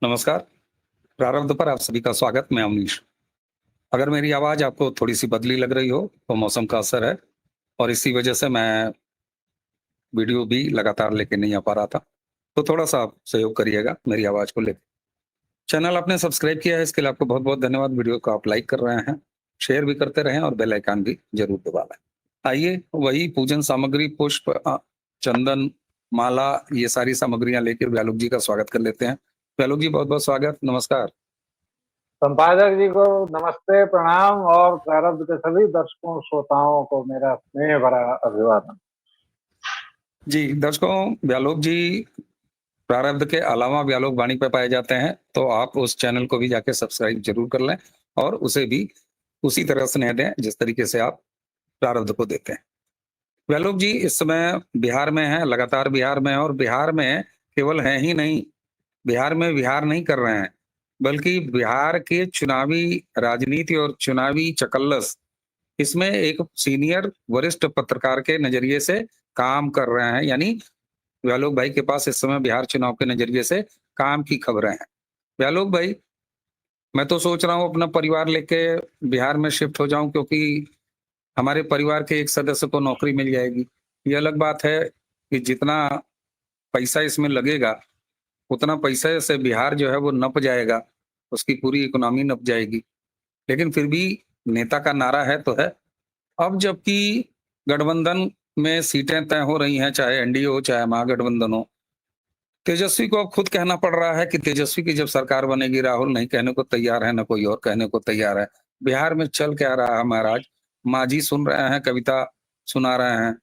नमस्कार। प्रारब्ध पर आप सभी का स्वागत। मैं अवनीश। अगर मेरी आवाज़ आपको थोड़ी-सी बदली लग रही हो, तो मौसम का असर है और इसी वजह से मैं वीडियो भी लगातार लेके नहीं आ पा रहा था। तो थोड़ा-सा आप सहयोग करिएगा मेरी आवाज़ को लेके। चैनल आपने सब्सक्राइब किया है, इसके लिए आपको बहुत-बहुत धन्यवाद। वीडियो को आप लाइक कर रहे हैं, शेयर भी करते रहें और बेल आइकन भी ज़रूर दबा लें। आइए, वही पूजन सामग्री, पुष्प, चंदन, माला, ये सारी सामग्रियाँ लेके व्यालोक जी का स्वागत कर लेते हैं। व्यालोक जी, बहुत-बहुत स्वागत। नमस्कार। संपादक जी को नमस्ते, प्रणाम और प्रारब्ध के सभी दर्शकों श्रोताओं को मेरा स्नेह भरा अभिवादन। जी, दर्शकों, व्यालोक जी प्रारब्ध के अलावा व्यालोक वाणी पे पाए जाते हैं, तो आप उस चैनल को भी जाके सब्सक्राइब ज़रूर कर लें और उसे भी उसी तरह स्नेह दें, जिस तरीके से आप प्रारब्ध को देते हैं। व्यालोक जी इस समय बिहार में हैं, लगातार बिहार में हैं और बिहार में केवल हैं ही नहीं, बिहार में विहार नहीं कर रहे हैं, बल्कि बिहार के चुनावी राजनीति और चुनावी चकल्लस, इसमें एक सीनियर वरिष्ठ पत्रकार के नज़रिए से काम कर रहे हैं। यानी व्यालोक भाई के पास इस समय बिहार चुनाव के नज़रिए से काम की खबरें हैं। व्यालोक भाई, मैं तो सोच रहा हूँ अपना परिवार लेके बिहार में शिफ्ट हो जाऊँ, क्योंकि हमारे परिवार के एक सदस्य को नौकरी मिल जाएगी। ये अलग बात है कि जितना पैसा इसमें लगेगा, उतना पैसे से बिहार जो है वो नप जाएगा, उसकी पूरी इकोनॉमी नप जाएगी। लेकिन फिर भी नेता का नारा है तो है। अब जबकि गठबंधन में सीटें तय हो रही हैं, चाहे एनडीए हो, चाहे महागठबंधन हो, तेजस्वी को अब खुद कहना पड़ रहा है कि तेजस्वी की जब सरकार बनेगी, राहुल नहीं कहने को तैयार है, ना कोई और कहने को तैयार है। बिहार में चल क्या रहा है महाराज? मांझी सुन रहे हैं, कविता सुना रहे हैं,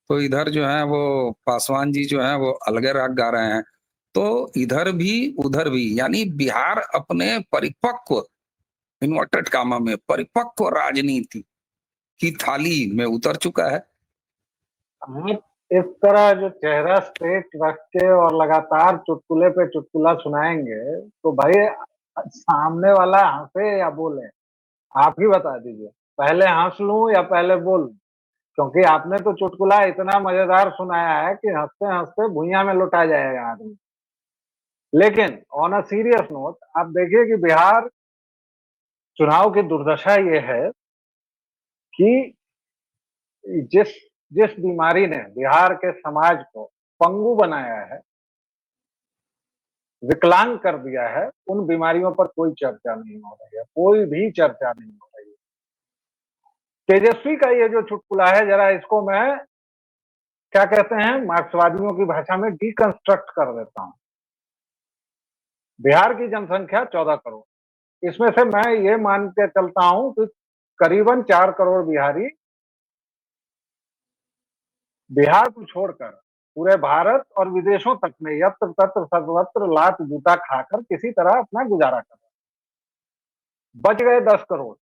तो इधर जो है वो पासवान जी जो हैं वो अलगे राग गा रहे हैं। तो इधर भी उधर भी, यानी बिहार अपने परिपक्व, इन्वर्टेड कामा में परिपक्व राजनीति की थाली में उतर चुका है। आप इस तरह जो चेहरा स्ट्रेट रख के और लगातार चुटकुले पे चुटकुला सुनाएंगे तो भाई सामने वाला हंसे या बोले, आप ही बता दीजिए। पहले हंस लूं या पहले बोल लूं? क्योंकि आपने तो चुटकुला इतना मजेदार सुनाया है कि हंसते हंसते भुइयां में लुटा जाएगा आदमी। लेकिन ऑन अ सीरियस नोट, आप देखिए कि बिहार चुनाव की दुर्दशा ये है कि जिस जिस बीमारी ने बिहार के समाज को पंगु बनाया है, विकलांग कर दिया है, उन बीमारियों पर कोई चर्चा नहीं हो रही है, कोई भी चर्चा नहीं हो रही है। तेजस्वी का ये जो चुटकुला है, जरा इसको मैं क्या कहते हैं मार्क्सवादियों की भाषा में डिकंस्ट्रक्ट कर देता हूं। बिहार की जनसंख्या 14 करोड़, इसमें से मैं ये मान के चलता हूं कि करीबन 4 करोड़ बिहारी बिहार को छोड़कर पूरे भारत और विदेशों तक में यत्र तत्र सर्वत्र लात जूता खाकर किसी तरह अपना गुजारा कर रहे हैं। बच गए 10 करोड़।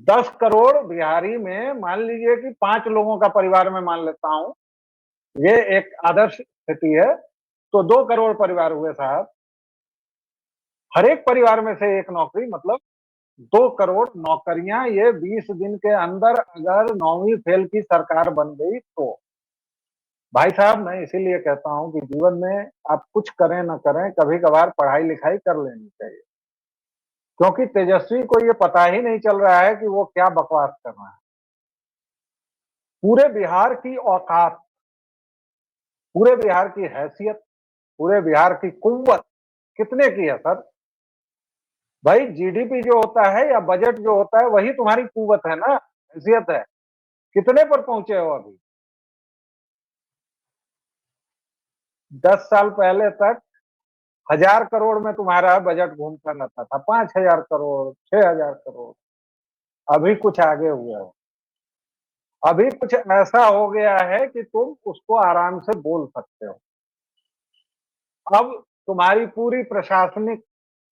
10 करोड़ बिहारी में मान लीजिए कि 5 लोगों का परिवार में मान लेता हूं, ये एक आदर्श स्थिति है, तो 2 करोड़ परिवार हुए साहब। हर एक परिवार में से एक नौकरी, मतलब 2 करोड़ नौकरियां। ये 20 दिन के अंदर अगर 9वीं फेल की सरकार बन गई तो भाई साहब, मैं इसीलिए कहता हूं कि जीवन में आप कुछ करें ना करें, कभी कभार पढ़ाई लिखाई कर लेनी चाहिए। क्योंकि तेजस्वी को ये पता ही नहीं चल रहा है कि वो क्या बकवास कर रहा है। पूरे बिहार की औकात, पूरे बिहार की हैसियत, पूरे बिहार की कुव्वत कितने की है सर? भाई जीडीपी जो होता है या बजट जो होता है, वही तुम्हारी कुव्वत है ना, हैसियत है। कितने पर पहुंचे हो अभी? 10 साल पहले तक 1000 करोड़ में तुम्हारा बजट घूमता रहता था, 5000 करोड़, 6000 करोड़। अभी कुछ आगे हुआ है। अभी कुछ ऐसा हो गया है कि तुम उसको आराम से बोल सकते हो। अब तुम्हारी पूरी प्रशासनिक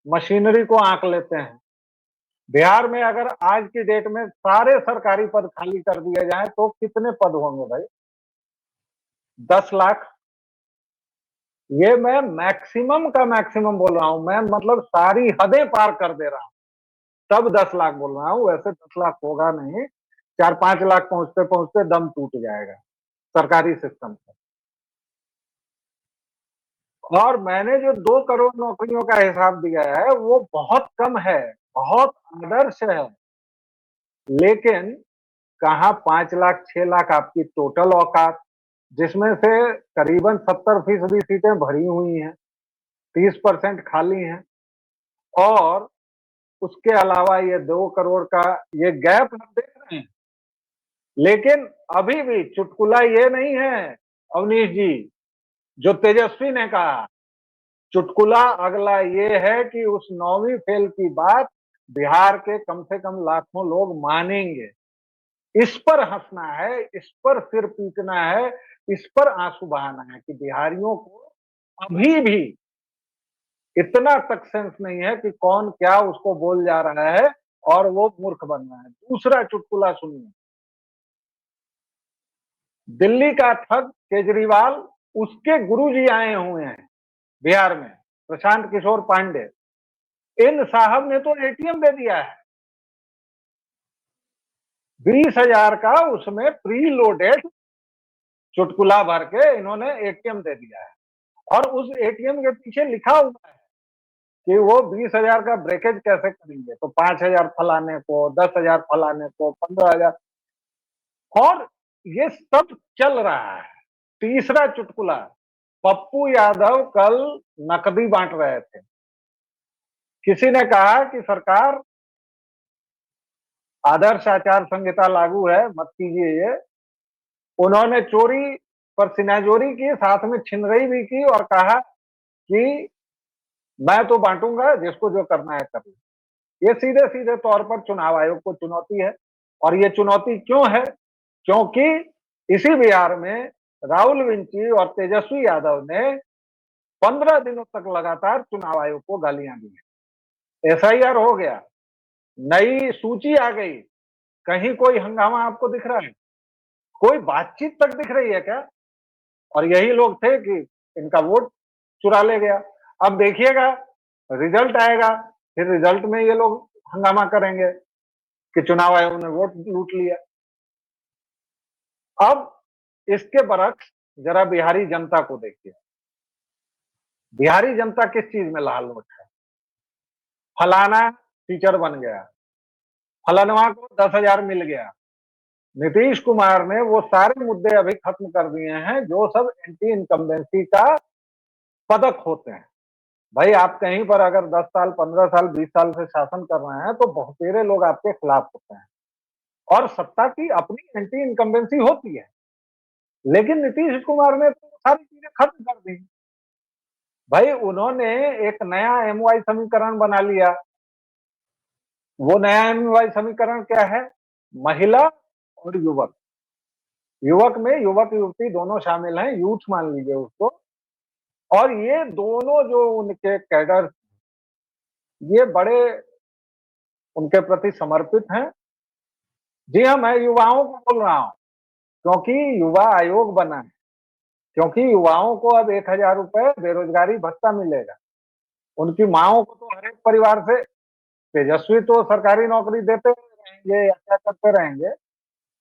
मशीनरी को आंक लेते हैं। बिहार में अगर आज की डेट में सारे सरकारी पद खाली कर दिए जाएं तो कितने पद होंगे भाई? 10 लाख। ये मैं मैक्सिमम का मैक्सिमम बोल रहा हूं, मैं मतलब सारी हदें पार कर दे रहा हूं, तब 10 लाख बोल रहा हूं। वैसे 10 लाख होगा नहीं, 4-5 लाख पहुंचते पहुंचते दम टूट जाएगा सरकारी सिस्टम से। और मैंने जो 2 करोड़ नौकरियों का हिसाब दिया है वो बहुत कम है, बहुत आदर्श है। लेकिन कहाँ 5 लाख 6 लाख आपकी टोटल औकात, जिसमें से करीबन 70% सीटें भरी हुई हैं, 30% खाली हैं और उसके अलावा ये 2 करोड़ का ये गैप हम देख रहे हैं। लेकिन अभी भी चुटकुला ये नहीं है अवनीश जी, जो तेजस्वी ने कहा, चुटकुला अगला ये है कि उस 9वीं फेल की बात बिहार के कम से कम लाखों लोग मानेंगे। इस पर हंसना है, इस पर सिर पीटना है, इस पर आंसू बहाना है कि बिहारियों को अभी भी इतना तक सेंस नहीं है कि कौन क्या उसको बोल जा रहा है और वो मूर्ख बन रहा है। दूसरा चुटकुला सुनिए, दिल्ली का ठग केजरीवाल, उसके गुरुजी आए हुए हैं बिहार में, प्रशांत किशोर पांडे। इन साहब ने तो एटीएम दे दिया है 20,000 का, उसमें प्री लोडेड चुटकुला भर के इन्होंने एटीएम दे दिया है और उस एटीएम के पीछे लिखा हुआ है कि वो 20,000 का ब्रेकेज कैसे करेंगे, तो 5,000 फलाने को, 10,000 फलाने को, 15,000, और ये सब चल रहा है। तीसरा चुटकुला, पप्पू यादव कल नकदी बांट रहे थे, किसी ने कहा कि सरकार आदर्श आचार संहिता लागू है, मत कीजिए ये। उन्होंने चोरी पर सिनाजोरी की, साथ में छिनरई भी की और कहा कि मैं तो बांटूंगा, जिसको जो करना है कर ले। ये सीधे सीधे तौर पर चुनाव आयोग को चुनौती है। और ये चुनौती क्यों है? क्योंकि इसी बिहार में राहुल विंची और तेजस्वी यादव ने 15 दिनों तक लगातार चुनाव आयोग को गालियां दी है। एसआईआर हो गया, नई सूची आ गई, कहीं कोई हंगामा आपको दिख रहा है? कोई बातचीत तक दिख रही है क्या? और यही लोग थे कि इनका वोट चुरा ले गया। अब देखिएगा, रिजल्ट आएगा, फिर रिजल्ट में ये लोग हंगामा करेंगे कि चुनाव आयोग ने वोट लूट लिया। अब इसके बरक्स जरा बिहारी जनता को देखिए, बिहारी जनता किस चीज में लालच है। फलाना टीचर बन गया, फलानवा को 10,000 मिल गया। नीतीश कुमार ने वो सारे मुद्दे अभी खत्म कर दिए हैं जो सब एंटी इनकम्बेंसी का पदक होते हैं। भाई आप कहीं पर अगर 10 साल, 15 साल, 20 साल से शासन कर रहे हैं तो बहुतेरे लोग आपके खिलाफ होते हैं और सत्ता की अपनी एंटी इनकम्बेंसी होती है। लेकिन नीतीश कुमार ने तो सारी चीजें खत्म कर दी। भाई उन्होंने एक नया एमवाई समीकरण बना लिया। वो नया एमवाई समीकरण क्या है? महिला और युवक, युवक में युवक युवती दोनों शामिल हैं, यूथ मान लीजिए उसको। और ये दोनों जो उनके कैडर, ये बड़े उनके प्रति समर्पित हैं। जी हाँ, मैं युवाओं को बोल रहा हूँ, क्योंकि युवा आयोग बना है, क्योंकि युवाओं को अब 1,000 रुपए बेरोजगारी भत्ता मिलेगा। उनकी माओं को तो हर एक परिवार से, तेजस्वी तो सरकारी नौकरी देते रहेंगे या क्या करते रहेंगे,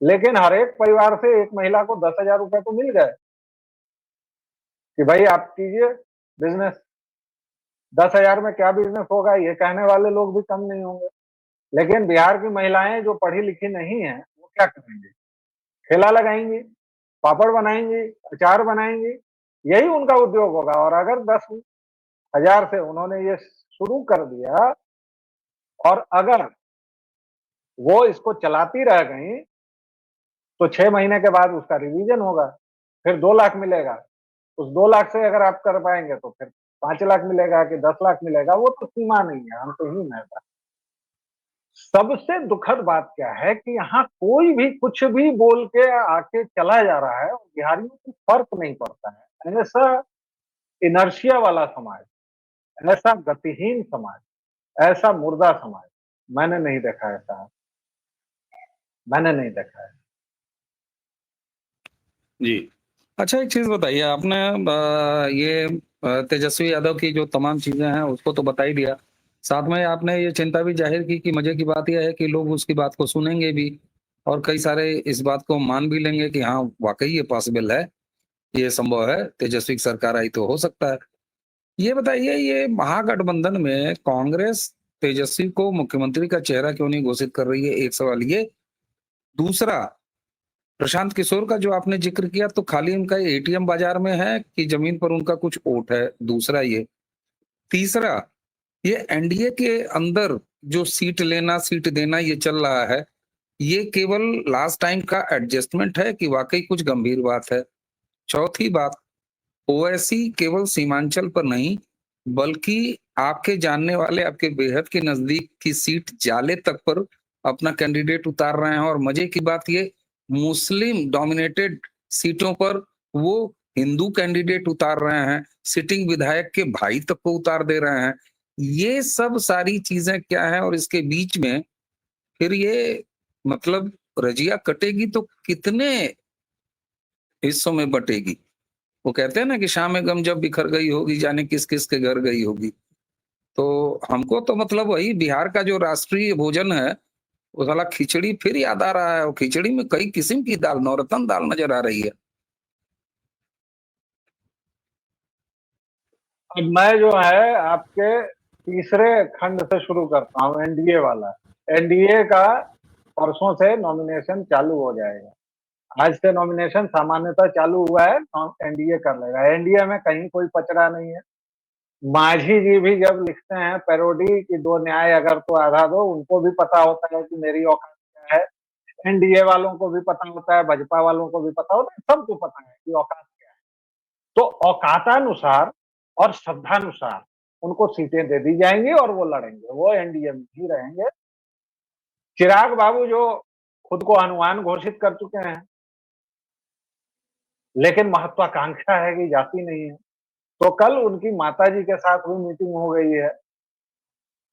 लेकिन हर एक परिवार से एक महिला को 10,000 रुपए तो मिल गए कि भाई आप कीजिए बिजनेस। 10,000 में क्या बिजनेस होगा, ये कहने वाले लोग भी कम नहीं होंगे। लेकिन बिहार की महिलाएं जो पढ़ी लिखी नहीं है, वो क्या करेंगी? ठेला लगाएंगी, पापड़ बनाएंगी, अचार बनाएंगी, यही उनका उद्योग होगा। और अगर 10,000 से उन्होंने ये शुरू कर दिया और अगर वो इसको चलाती रह गई तो 6 महीने के बाद उसका रिवीजन होगा, फिर 2 लाख मिलेगा। उस 2 लाख से अगर आप कर पाएंगे तो फिर 5 लाख मिलेगा कि 10 लाख मिलेगा, वो तो सीमा नहीं है, अंतहीन है। सबसे दुखद बात क्या है कि यहाँ कोई भी कुछ भी बोल के आके चला जा रहा है और बिहारियों को फर्क नहीं पड़ता है। ऐसा इनर्शिया वाला समाज, ऐसा गतिहीन समाज, ऐसा मुर्दा समाज मैंने नहीं देखा है साहब, मैंने नहीं देखा है। जी। अच्छा एक चीज़ बताइए, आपने ये तेजस्वी यादव की जो तमाम चीज़ें हैं उसको तो बता ही दिया। साथ में आपने ये चिंता भी ज़ाहिर की कि मज़े की बात ये है कि लोग उसकी बात को सुनेंगे भी और कई सारे इस बात को मान भी लेंगे कि हाँ, वाक़ई ये पॉसिबल है, ये संभव है, तेजस्वी की सरकार आई तो हो सकता है। ये बताइए, ये महागठबंधन में कांग्रेस तेजस्वी को मुख्यमंत्री का चेहरा क्यों नहीं घोषित कर रही है? एक सवाल ये। दूसरा, प्रशांत किशोर का जो आपने जिक्र किया, तो खाली उनका एटीएम बाजार में है कि जमीन पर उनका कुछ ओट है? दूसरा ये। तीसरा, ये एनडीए के अंदर जो सीट लेना सीट देना ये चल रहा है, ये केवल लास्ट टाइम का एडजस्टमेंट है कि वाकई कुछ गंभीर बात है? चौथी बात, ओवैसी केवल सीमांचल पर नहीं, बल्कि आपके जानने वाले, आपके बेहद के नजदीक की सीट जाले तक पर अपना कैंडिडेट उतार रहे हैं। और मजे की बात ये, मुस्लिम डोमिनेटेड सीटों पर वो हिंदू कैंडिडेट उतार रहे हैं, सिटिंग विधायक के भाई तक को उतार दे रहे हैं। ये सब सारी चीजें क्या है, और इसके बीच में फिर ये मतलब रजिया कटेगी तो कितने हिस्सों में बटेगी? वो कहते हैं ना कि शाम में गम जब बिखर गई होगी, जाने किस किस के घर गई होगी। तो हमको तो मतलब वही बिहार का जो राष्ट्रीय भोजन है, वो साला खिचड़ी फिर याद आ रहा है। और खिचड़ी में कई किस्म की दाल, नौरत्न दाल नजर आ रही है। अब मैं जो है आपके तीसरे खंड से शुरू करता हूँ, एनडीए वाला। एनडीए का परसों से नॉमिनेशन चालू हो जाएगा। आज से नॉमिनेशन सामान्यतः चालू हुआ है, एनडीए कर लेगा। एनडीए में कहीं कोई पचड़ा नहीं है। मांझी जी भी जब लिखते हैं पैरोडी कि दो न्याय अगर तो आधा दो, उनको भी पता होता है कि मेरी औकात क्या है। एनडीए वालों को भी पता होता है, भाजपा वालों को भी पता होता है, सबको पता है कि औकात क्या है। तो औकातानुसार और श्रद्धानुसार उनको सीटें दे दी जाएंगी और वो लड़ेंगे, वो एनडीए में ही रहेंगे। चिराग बाबू जो खुद को हनुमान घोषित कर चुके हैं, लेकिन महत्वाकांक्षा है कि जाती नहीं है। तो कल उनकी माताजी के साथ भी मीटिंग हो गई है,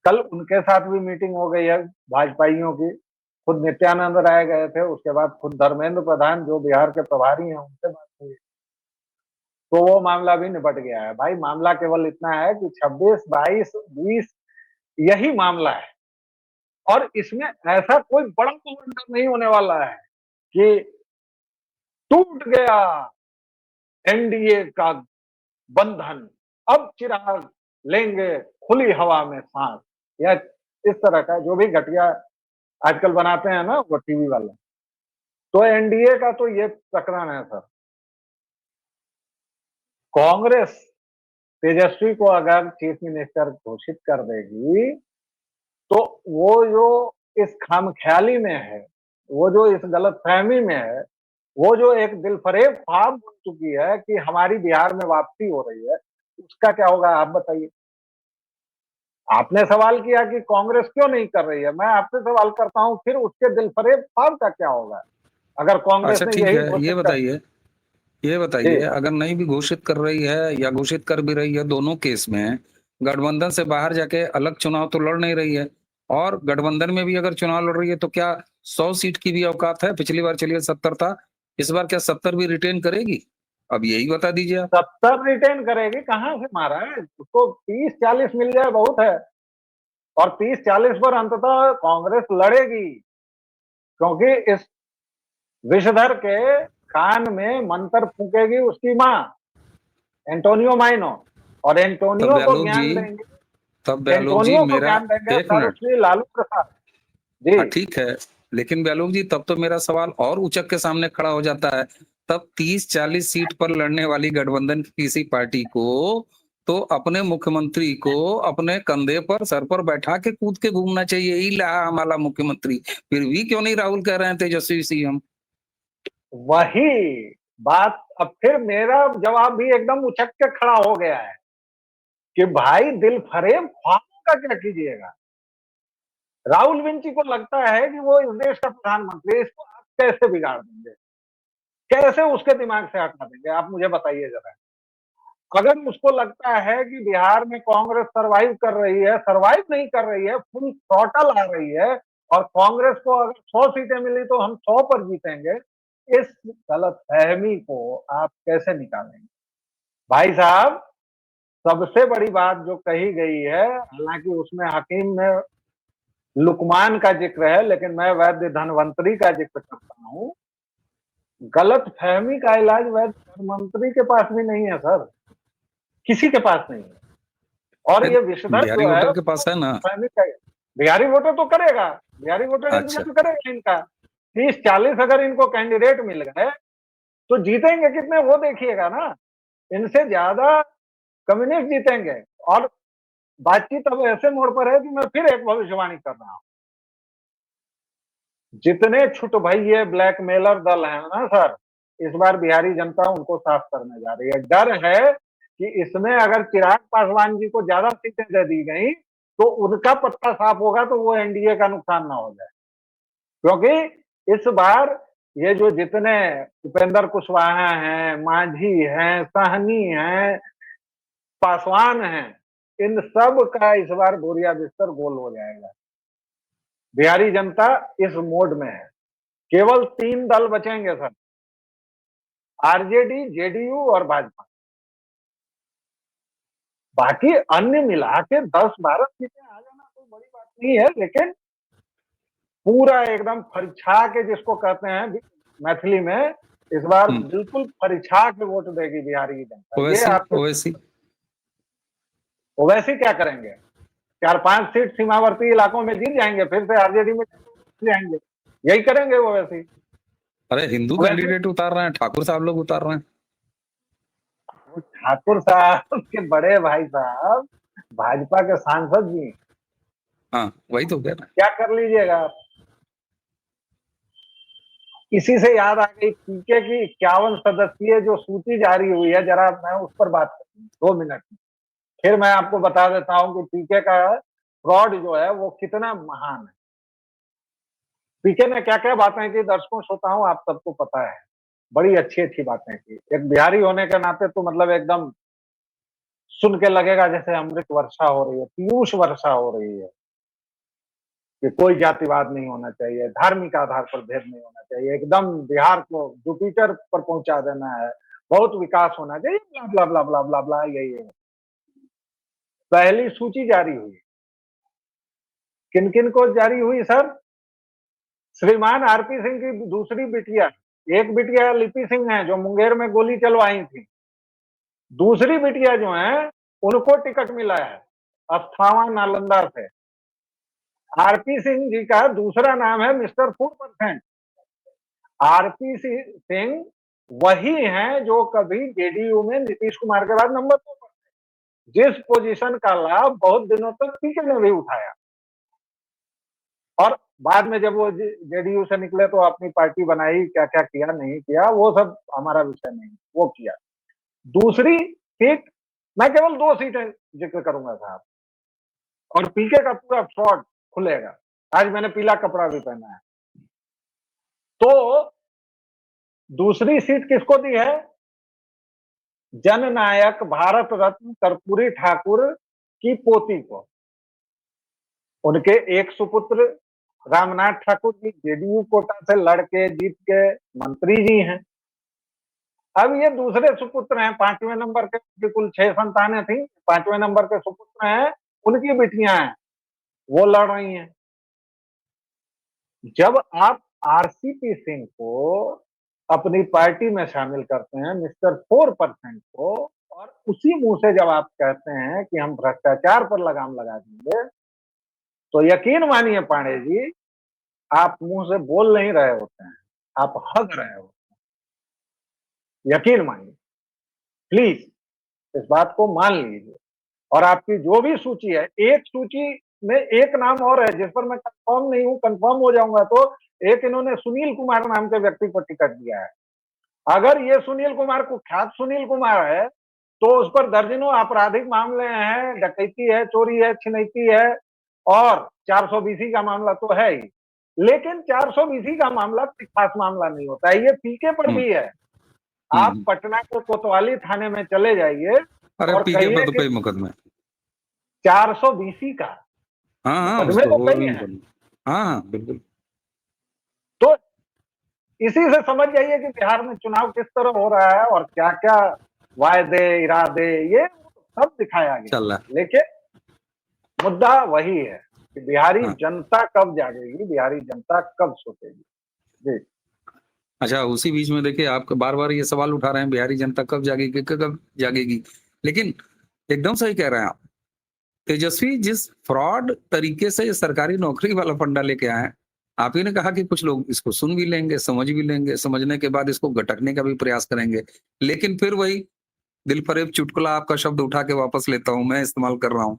कल उनके साथ भी मीटिंग हो गई है भाजपाइयों की। खुद नित्यानंद राय गए थे, उसके बाद खुद धर्मेंद्र प्रधान जो बिहार के प्रभारी हैं उनसे बात हुई। तो वो मामला भी निपट गया है। भाई मामला केवल इतना है कि 26, 22, 20 यही मामला है। और इसमें ऐसा कोई बड़ा बवंडर नहीं होने वाला है कि टूट गया एनडीए का बंधन, अब चिराग लेंगे खुली हवा में सांस, या इस तरह का जो भी घटिया आजकल बनाते हैं ना वो टीवी वाले। तो एनडीए का तो ये प्रकरण है सर। कांग्रेस तेजस्वी को अगर चीफ मिनिस्टर घोषित कर देगी, तो वो जो इस खामख्याली में है, वो जो इस गलतफहमी में है, वो जो एक दिलफरेब ख्वाब बन चुकी है कि हमारी बिहार में वापसी हो रही है, उसका क्या होगा आप बताइए। आपने सवाल किया कि कांग्रेस क्यों नहीं कर रही है, मैं आपसे सवाल करता हूं फिर उसके दिलफरेब ख्वाब का क्या होगा अगर कांग्रेस अच्छा ने ठीक यही है, घोषित कर। ये जी, बताइए, अगर नहीं भी घोषित कर रही है या घोषित कर भी रही है, दोनों केस में गठबंधन से बाहर जाके अलग चुनाव तो लड़ नहीं रही है। और गठबंधन में भी अगर चुनाव लड़ रही है तो क्या 100 सीट की भी औकात है? पिछली बार चलिए 70 था, इस बार क्या 70 भी रिटेन करेगी? अब यही बता दीजिए आप। 70 रिटेन करेगी कहां से मारा है उसको, 30-40 मिल जाए बहुत है। और 30-40 पर अंततः कांग्रेस लड़ेगी, क्योंकि इस विषधर के कान में मंत्र फूकेगी उसकी माँ एंटोनियो माइनो, और तब एंटोनियो को ब्यालोक जी ज्ञान देंगे। तब ब्यालोक जी एंटोनियो को मेरा ज्ञान देंगे एक मिनट। सर्वश्री लालू प्रसाद जी। हाँ ठीक है, लेकिन ब्यालोक जी तब तो मेरा सवाल और उचक के सामने खड़ा हो जाता है। तब 30-40 सीट पर लड़ने वाली गठबंधन की किसी पार्टी को तो अपने मुख्यमंत्री को अपने कंधे पर, सर पर बैठा के कूद के घूमना चाहिए, ही ला हमारा मुख्यमंत्री। फिर भी क्यों नहीं राहुल कह रहे हैं तेजस्वी सीएम? वही बात अब फिर मेरा जवाब भी एकदम उछक के खड़ा हो गया है कि भाई दिल फरेब ख्वाबों का क्या कीजिएगा। राहुल विंची को लगता है कि वो इस देश का प्रधानमंत्री है, इसको आप कैसे बिगाड़ देंगे, कैसे उसके दिमाग से हटा देंगे, आप मुझे बताइए जरा। अगर उसको लगता है कि बिहार में कांग्रेस सरवाइव कर रही है, सरवाइव नहीं कर रही है, फुल थ्रॉटल आ रही है, और कांग्रेस को अगर 100 सीटें मिली तो हम 100 पर जीतेंगे, इस गलत फहमी को आप कैसे निकालेंगे भाई साहब। सबसे बड़ी बात जो कही गई है, हालांकि उसमें हकीम में लुकमान का जिक्र है, लेकिन मैं वैद्य धनवंतरी का जिक्र करता हूं। गलत फहमी का इलाज वैद्य धनवंतरी के पास भी नहीं है सर, किसी के पास नहीं है। और ये विषधर बिहारी जो है वोटर के पास है ना। बिहारी वोटर तो करेगा, बिहारी वोटर अच्छा। इंतजार करेगा इनका। 30-40 अगर इनको कैंडिडेट मिल गए तो जीतेंगे कितने वो देखिएगा ना, इनसे ज्यादा कम्युनिस्ट जीतेंगे। और बातचीत अब ऐसे मोड़ पर है कि मैं फिर एक भविष्यवाणी कर रहा हूं, जितने छुट भइये ब्लैकमेलर दल है ना सर, इस बार बिहारी जनता उनको साफ करने जा रही है। डर है कि इसमें अगर चिराग पासवान जी को ज्यादा सीटें दे दी गई तो उनका पत्ता साफ होगा तो वो एनडीए का नुकसान ना हो जाए। क्योंकि इस बार ये जो जितने उपेंद्र कुशवाहा हैं, मांझी हैं, साहनी हैं, पासवान हैं, इन सब का इस बार बोरिया बिस्तर गोल हो जाएगा। बिहारी जनता इस मोड में है। केवल 3 दल बचेंगे सर, आरजेडी, जेडीयू और भाजपा। बाकी अन्य मिला के 10-12 सीटें आ जाना कोई बड़ी बात नहीं है, लेकिन पूरा एकदम फरिछा के, जिसको कहते हैं मैथिली में, इस बार बिल्कुल फरिछा के वोट देगी बिहारी की जनता। ये आपके ओवैसी क्या करेंगे? 4-5 सीट सीमावर्ती इलाकों में जीत जाएंगे, फिर से आरजेडी में जाएंगे, यही करेंगे ओवैसी। अरे हिंदू कैंडिडेट उतार रहे हैं, ठाकुर साहब लोग उतार रहे हैं। ठाकुर साहब के बड़े भाई साहब भाजपा के सांसद जी। हाँ वही तो कह रहे हैं। क्या कर लीजिएगा आप। इसी से याद आ गई पीके की 51 सदस्यीय जो सूची जारी हुई है, जरा मैं उस पर बात करूं 2 मिनट में, फिर मैं आपको बता देता हूं कि पीके का फ्रॉड जो है वो कितना महान है। पीके ने क्या क्या बातें की, दर्शकों श्रोताओं आप सबको पता है, बड़ी अच्छी अच्छी बातें की। एक बिहारी होने के नाते तो मतलब एकदम सुन के लगेगा जैसे अमृत वर्षा हो रही है, पीयूष वर्षा हो रही है, कि कोई जातिवाद नहीं होना चाहिए, धार्मिक आधार पर भेद नहीं होना चाहिए, एकदम बिहार को जुपिटर पर पहुंचा देना है, बहुत विकास होना चाहिए, ब्ला ब्ला ब्ला ब्ला ब्ला, यही है। पहली सूची जारी हुई, किन किन को जारी हुई सर? श्रीमान आरपी सिंह की दूसरी बिटिया, एक बिटिया लिपि सिंह है जो मुंगेर में गोली चलवाई थी, दूसरी बिटिया जो है उनको टिकट मिला है अस्थावा नालंदा से। आरपी सिंह जी का दूसरा नाम है मिस्टर 4%। आरपी सिंह वही हैं जो कभी जेडीयू में नीतीश कुमार के बाद नंबर 2 पर थे, जिस पोजीशन का लाभ बहुत दिनों तक पीके ने भी उठाया, और बाद में जब वो जेडीयू से निकले तो अपनी पार्टी बनाई, क्या क्या किया नहीं किया वो सब हमारा विषय नहीं, वो किया। दूसरी सीट, मैं केवल 2 सीटें जिक्र करूंगा साहब, और पीके का पूरा फ्रॉड खुलेगा। आज मैंने पीला कपड़ा भी पहना है। तो दूसरी सीट किसको दी है? जननायक भारत रत्न कर्पूरी ठाकुर की पोती को। उनके एक सुपुत्र रामनाथ ठाकुर जी जेडीयू कोटा से लड़के जीत के मंत्री जी हैं। अब ये दूसरे सुपुत्र हैं, 5वें नंबर के, कुल 6 संतानें थी, 5वें नंबर के सुपुत्र हैं, उनकी बेटियां हैं, वो लड़ रही हैं। जब आप आरसीपी सिंह को अपनी पार्टी में शामिल करते हैं, मिस्टर 4% को, और उसी मुंह से जब आप कहते हैं कि हम भ्रष्टाचार पर लगाम लगा देंगे, तो यकीन मानिए पांडे जी, आप मुंह से बोल नहीं रहे होते हैं, आप हग रहे होते हैं। यकीन मानिए, प्लीज इस बात को मान लीजिए। और आपकी जो भी सूची है, एक सूची में एक नाम और है जिस पर मैं कंफर्म नहीं हूं, कंफर्म हो जाऊंगा तो एक इन्होंने सुनील कुमार नाम के व्यक्ति को टिकट दिया है। अगर ये सुनील कुमार कुख्यात सुनील कुमार है तो उस पर दर्जनों आपराधिक मामले हैं, डकैती है, चोरी है, छिनैती है, और 420 का मामला तो है ही। लेकिन 420 का मामला कोई खास मामला नहीं होता है, ये पीके पर भी है। आप पटना के कोतवाली थाने में चले जाइए अरे और पीके कहिए पर तो कि कई मुकदमे 420 का हाँ मुकदमे उसको तो और कई भी हैं। मुकदमे, हाँ बिल्कुल। तो इसी से समझ जाइए कि बिहार में चुनाव किस तरह हो रहा है और क्या क्या वायदे इरादे ये सब दिखाया गया। चल रहा लेकिन मुद्दा वही है कि बिहारी हाँ। जनता कब जागेगी, बिहारी जनता कब सोचेगी। जी अच्छा, उसी बीच में देखिए आप बार बार ये सवाल उठा रहे हैं बिहारी जनता कब जागेगी, कब जागेगी, लेकिन एकदम सही कह रहे हैं आप। तेजस्वी जिस फ्रॉड तरीके से ये सरकारी नौकरी वाला फंडा लेके आए हैं, आप ही ने कहा कि कुछ लोग इसको सुन भी लेंगे, समझ भी लेंगे, समझने के बाद इसको गटकने का भी प्रयास करेंगे। लेकिन फिर वही दिल फरेब चुटकुला आपका शब्द उठा के वापस लेता हूँ, मैं इस्तेमाल कर रहा हूँ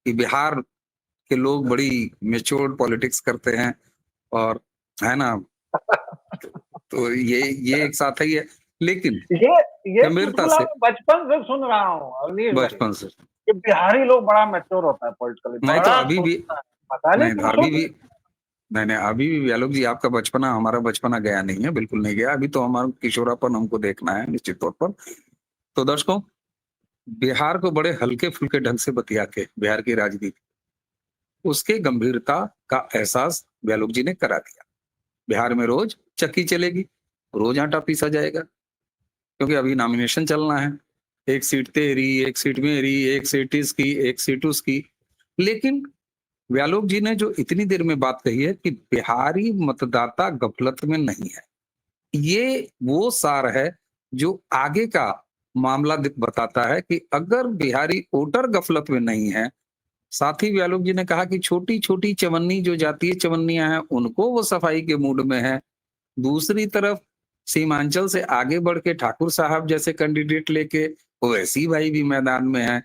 कि बिहार के लोग बड़ी मैच्योर्ड पॉलिटिक्स करते हैं और है ना? तो ये एक साथ ही है। लेकिन ये गंभीरता चुटकुला से मैं बचपन से सुन रहा हूँ अवनीश भाई, बचपन से कि बिहारी लोग बड़ा मैच्योर होता है पॉलिटिकली, नहीं तो बड़ा अभी भी सोचता है, पता नहीं नहीं तो क्यों अभी सोचता भी नहीं, नहीं, अभी भी व्यालोक जी आपका बचपना हमारा बचपना गया नहीं है, बिल्कुल नहीं गया। अभी तो हमारा किशोरापन हमको देखना है निश्चित तौर पर। तो दर्शकों, बिहार को बड़े हल्के-फुल्के ढंग से बतिया के बिहार की राजनीति, उसके गंभीरता का एहसास व्यालोक जी ने करा दिया। बिहार में रोज चक्की चलेगी, रोज आटा पीसा जाएगा, क्योंकि अभी नॉमिनेशन चलना है। एक सीट तेरी, एक सीट मेरी, एक सीट इसकी, एक सीट उसकी। लेकिन व्यालोक जी ने जो इतनी देर में बात कही है कि बिहारी मतदाता गफलत में नहीं है। ये वो सार है जो आगे का मामला बताता है कि अगर बिहारी वोटर गफलत में नहीं है, साथ ही व्यालोक जी ने कहा कि छोटी-छोटी चवन्नी जो जातीय चवन्नियां हैं, उनको वो सफाई के मूड में है। दूसरी तरफ सीमांचल से आगे बढ़ के ठाकुर साहब जैसे कैंडिडेट लेके ओवैसी भाई भी मैदान में है।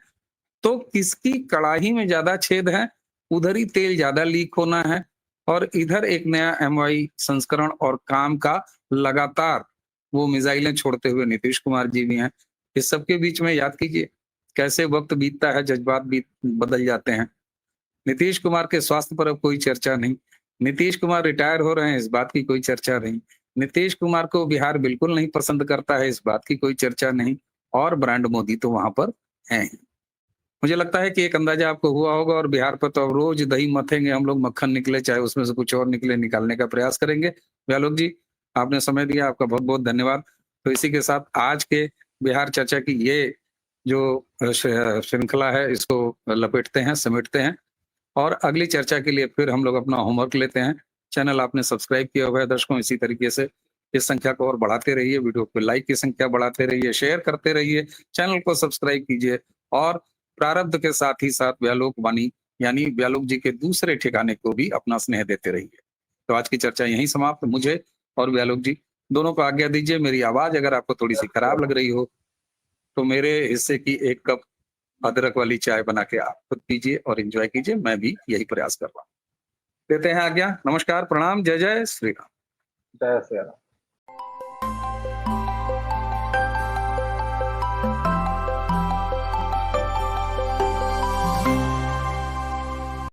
तो किसकी कड़ाही में ज्यादा छेद है, उधर ही तेल ज्यादा लीक होना है और इधर एक नया एमवाई संस्करण और काम का लगातार वो मिसाइलें छोड़ते हुए नीतीश कुमार जी भी हैं। इस सबके बीच में याद कीजिए कैसे वक्त बीतता है, जज्बात भी बदल जाते हैं। नीतीश कुमार के स्वास्थ्य पर अब कोई चर्चा नहीं। नीतीश कुमार रिटायर हो रहे हैं, इस बात की कोई चर्चा नहीं। नीतीश कुमार को बिहार बिल्कुल नहीं पसंद करता है, इस बात की कोई चर्चा नहीं। और ब्रांड मोदी तो वहां पर हैं ही। मुझे लगता है कि एक अंदाजा आपको हुआ होगा और बिहार पर तो अब रोज दही मथेंगे हम लोग, मक्खन निकले चाहे उसमें से कुछ और निकले, निकालने का प्रयास करेंगे। व्यालोक जी, आपने समय दिया, आपका बहुत-बहुत धन्यवाद। तो इसी के साथ आज के बिहार चर्चा की ये जो श्रृंखला है इसको लपेटते हैं, समेटते हैं और अगली चर्चा के लिए फिर हम लोग अपना होमवर्क लेते हैं। चैनल आपने सब्सक्राइब किया हुआ है दर्शकों, इसी तरीके से इस संख्या को और बढ़ाते रहिए, वीडियो पे लाइक की संख्या बढ़ाते रहिए, शेयर करते रहिए, चैनल को सब्सक्राइब कीजिए और प्रारब्ध के साथ ही साथ व्यालोक वाणी यानी व्यालोक जी के दूसरे ठिकाने को भी अपना स्नेह देते रहिए। तो आज की चर्चा यहीं समाप्त। मुझे और व्यालोक जी दोनों को आज्ञा दीजिए। मेरी आवाज अगर आपको थोड़ी सी खराब लग रही हो तो मेरे हिस्से की 1 कप अदरक वाली चाय बना के आप खुद पीजिए और एंजॉय कीजिए। मैं भी यही प्रयास कर रहा हूँ। देते हैं आज्ञा। नमस्कार, प्रणाम, जय जय श्री राम। जय श्री राम।